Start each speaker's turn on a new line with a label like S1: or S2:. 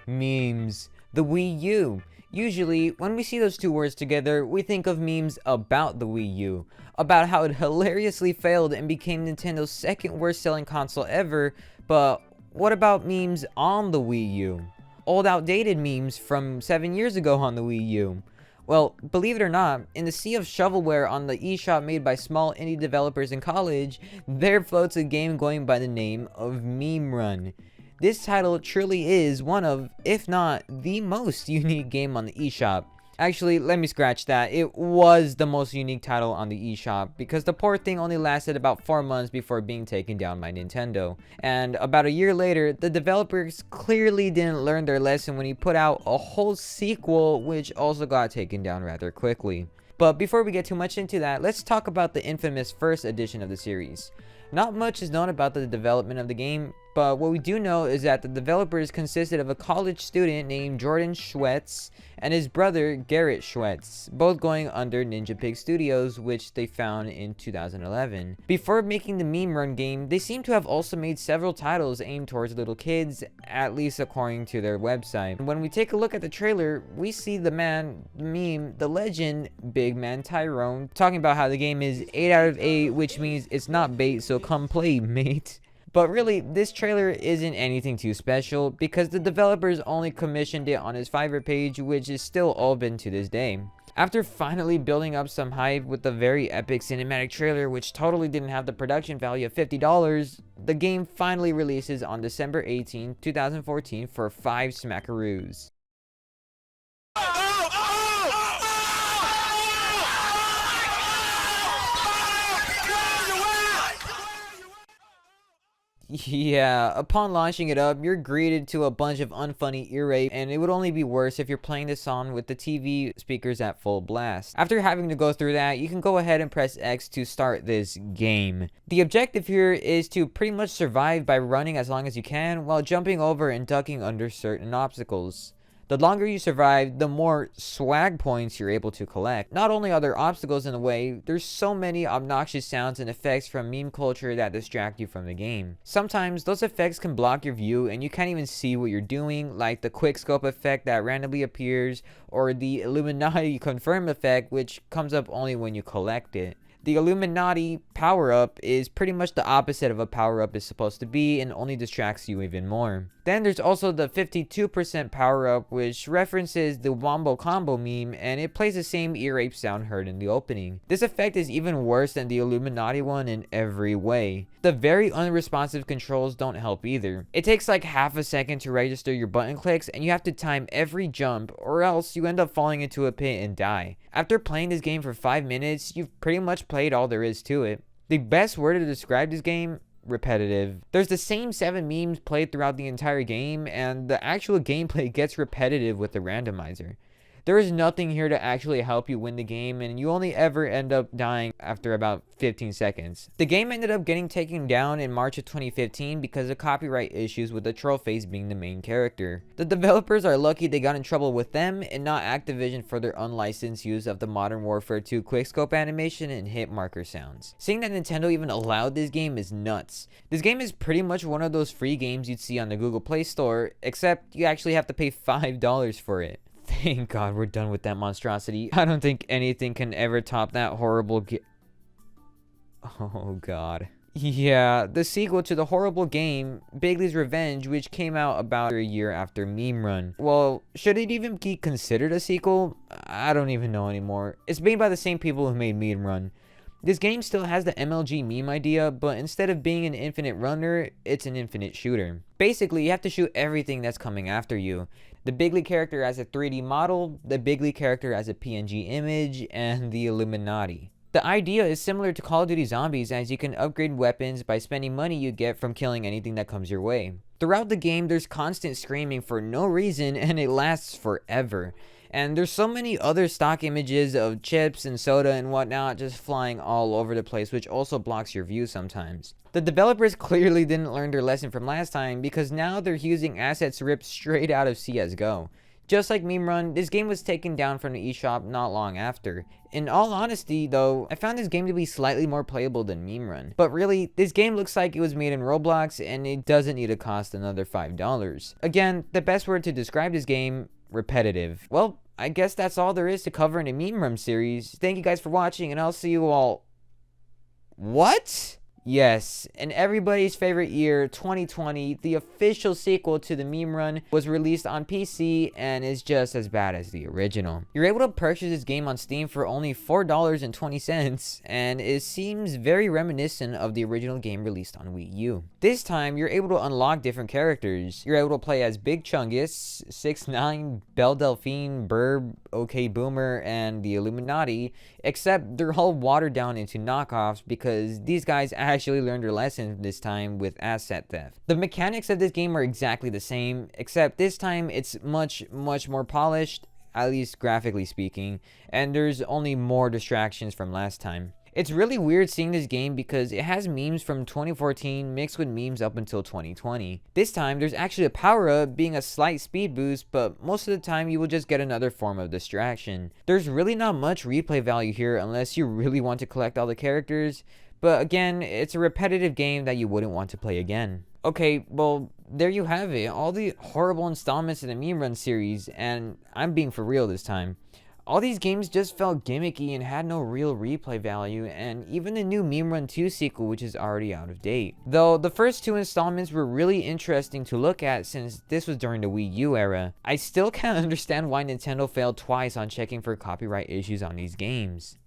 S1: Memes. The Wii U. Usually, when we see those two words together, we think of memes about the Wii U, about how it hilariously failed and became Nintendo's second worst selling console ever, but what about memes on the Wii U? Old outdated memes from 7 years ago on the Wii U. Well, believe it or not, in the sea of shovelware on the eShop made by small indie developers in college, there floats a game going by the name of Meme Run. This title truly is one of, if not the most unique game on the eShop. Actually, let me scratch that. It was the most unique title on the eShop because the poor thing only lasted about 4 months before being taken down by Nintendo. And about a year later, the developers clearly didn't learn their lesson when he put out a whole sequel which also got taken down rather quickly. But before we get too much into that, let's talk about the infamous first edition of the series. Not much is known about the development of the game, but what we do know is that the developers consisted of a college student named Jordan Schwetz and his brother Garrett Schwetz, both going under Ninja Pig Studios, which they found in 2011. Before making the Meme Run game, they seem to have also made several titles aimed towards little kids, at least according to their website. When we take a look at the trailer, we see the man, the meme, the legend, Big Man Tyrone, talking about how the game is 8 out of 8, which means it's not bait, so come play, mate. But really, this trailer isn't anything too special because the developers only commissioned it on his Fiverr page, which is still open to this day. After finally building up some hype with the very epic cinematic trailer, which totally didn't have the production value of $50, the game finally releases on December 18, 2014 for 5 smackaroos. Yeah, upon launching it up, you're greeted to a bunch of unfunny ear rape, and it would only be worse if you're playing this song with the TV speakers at full blast. After having to go through that, you can go ahead and press X to start this game. The objective here is to pretty much survive by running as long as you can while jumping over and ducking under certain obstacles. The longer you survive, the more swag points you're able to collect. Not only are there obstacles in the way, there's so many obnoxious sounds and effects from meme culture that distract you from the game. Sometimes those effects can block your view and you can't even see what you're doing, like the quickscope effect that randomly appears, or the Illuminati confirm effect, which comes up only when you collect it. The Illuminati power-up is pretty much the opposite of a power-up is supposed to be and only distracts you even more. Then there's also the 52% power-up, which references the Wombo Combo meme, and it plays the same ear rape sound heard in the opening. This effect is even worse than the Illuminati one in every way. The very unresponsive controls don't help either. It takes like half a second to register your button clicks, and you have to time every jump, or else you end up falling into a pit and die. After playing this game for 5 minutes, you've pretty much played all there is to it. The best word to describe this game: repetitive. There's the same 7 memes played throughout the entire game, and the actual gameplay gets repetitive with the randomizer. There is nothing here to actually help you win the game, and you only ever end up dying after about 15 seconds. The game ended up getting taken down in March of 2015 because of copyright issues with the Trollface being the main character. The developers are lucky they got in trouble with them and not Activision for their unlicensed use of the Modern Warfare 2 quickscope animation and hit marker sounds. Seeing that Nintendo even allowed this game is nuts. This game is pretty much one of those free games you'd see on the Google Play Store, except you actually have to pay $5 for it. Thank God we're done with that monstrosity. I don't think anything can ever top that horrible Oh God. Yeah, the sequel to the horrible game, Bigly's Revenge, which came out about a year after Meme Run. Well, should it even be considered a sequel? I don't even know anymore. It's made by the same people who made Meme Run. This game still has the MLG meme idea, but instead of being an infinite runner, it's an infinite shooter. Basically, you have to shoot everything that's coming after you. The Bigly character as a 3D model, the Bigly character as a PNG image, and the Illuminati. The idea is similar to Call of Duty Zombies, as you can upgrade weapons by spending money you get from killing anything that comes your way. Throughout the game, there's constant screaming for no reason, and it lasts forever. And there's so many other stock images of chips and soda and whatnot just flying all over the place, which also blocks your view sometimes. The developers clearly didn't learn their lesson from last time because now they're using assets ripped straight out of CSGO. Just like Meme Run, this game was taken down from the eShop not long after. In all honesty though, I found this game to be slightly more playable than Meme Run. But really, this game looks like it was made in Roblox and it doesn't need to cost another $5. Again, the best word to describe this game: repetitive. Well, I guess that's all there is to cover in the Meme Run series. Thank you guys for watching, and I'll see you all... What? Yes, in everybody's favorite year, 2020, the official sequel to the Meme Run was released on PC and is just as bad as the original. You're able to purchase this game on Steam for only $4.20, and it seems very reminiscent of the original game released on Wii U. This time, you're able to unlock different characters. You're able to play as Big Chungus, 6ix9ine, Belle Delphine, Burb, OK Boomer, and the Illuminati, except they're all watered down into knockoffs because these guys actually learned their lesson this time with asset theft. The mechanics of this game are exactly the same, except this time it's much more polished, at least graphically speaking, and there's only more distractions from last time. It's really weird seeing this game because it has memes from 2014 mixed with memes up until 2020. This time, there's actually a power-up being a slight speed boost, but most of the time you will just get another form of distraction. There's really not much replay value here unless you really want to collect all the characters, but again, it's a repetitive game that you wouldn't want to play again. Okay, well, there you have it, all the horrible installments in the Meme Run series, and I'm being for real this time. All these games just felt gimmicky and had no real replay value, and even the new Meme Run 2 sequel, which is already out of date. Though the first two installments were really interesting to look at since this was during the Wii U era, I still can't understand why Nintendo failed twice on checking for copyright issues on these games.